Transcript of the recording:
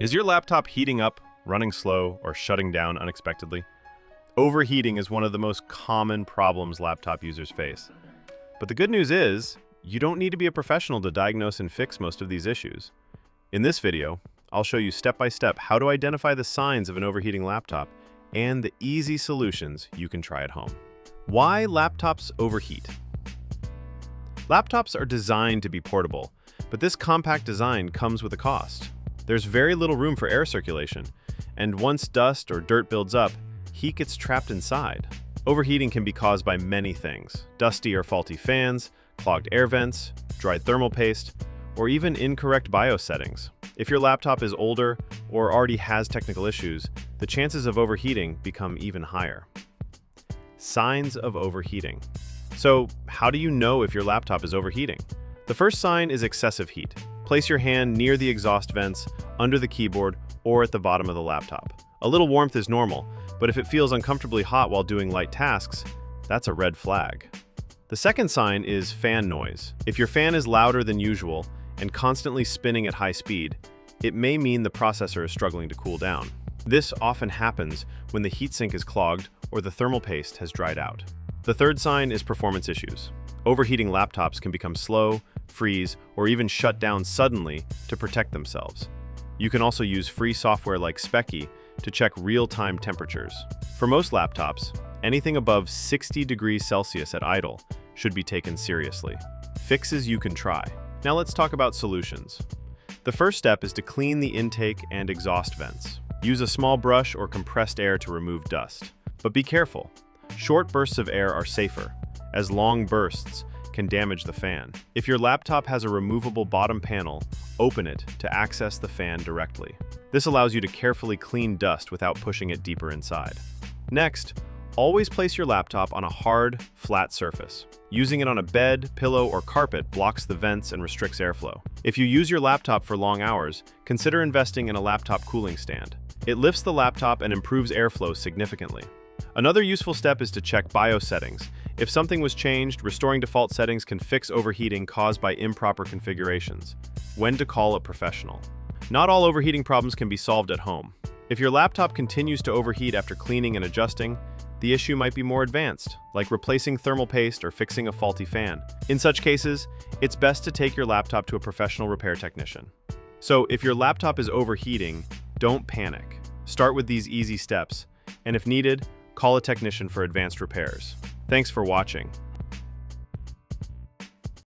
Is your laptop heating up, running slow, or shutting down unexpectedly? Overheating is one of the most common problems laptop users face. But the good news is, you don't need to be a professional to diagnose and fix most of these issues. In this video, I'll show you step-by-step how to identify the signs of an overheating laptop and the easy solutions you can try at home. Why laptops overheat? Laptops are designed to be portable, but this compact design comes with a cost. There's very little room for air circulation, and once dust or dirt builds up, heat gets trapped inside. Overheating can be caused by many things: dusty or faulty fans, clogged air vents, dried thermal paste, or even incorrect BIOS settings. If your laptop is older or already has technical issues, the chances of overheating become even higher. Signs of overheating. So, how do you know if your laptop is overheating? The first sign is excessive heat. Place your hand near the exhaust vents, under the keyboard, or at the bottom of the laptop. A little warmth is normal, but if it feels uncomfortably hot while doing light tasks, that's a red flag. The second sign is fan noise. If your fan is louder than usual and constantly spinning at high speed, it may mean the processor is struggling to cool down. This often happens when the heatsink is clogged or the thermal paste has dried out. The third sign is performance issues. Overheating laptops can become slow, freeze, or even shut down suddenly to protect themselves. You can also use free software like Speccy to check real-time temperatures. For most laptops, anything above 60 degrees Celsius at idle should be taken seriously. Fixes you can try. Now let's talk about solutions. The first step is to clean the intake and exhaust vents. Use a small brush or compressed air to remove dust. But be careful. Short bursts of air are safer, as long bursts can damage the fan. If your laptop has a removable bottom panel, open it to access the fan directly. This allows you to carefully clean dust without pushing it deeper inside. Next, always place your laptop on a hard, flat surface. Using it on a bed, pillow, or carpet blocks the vents and restricts airflow. If you use your laptop for long hours, consider investing in a laptop cooling stand. It lifts the laptop and improves airflow significantly. Another useful step is to check BIOS settings. If something was changed, restoring default settings can fix overheating caused by improper configurations. When to call a professional. Not all overheating problems can be solved at home. If your laptop continues to overheat after cleaning and adjusting, the issue might be more advanced, like replacing thermal paste or fixing a faulty fan. In such cases, it's best to take your laptop to a professional repair technician. So if your laptop is overheating, don't panic. Start with these easy steps, and if needed, call a technician for advanced repairs. Thanks for watching.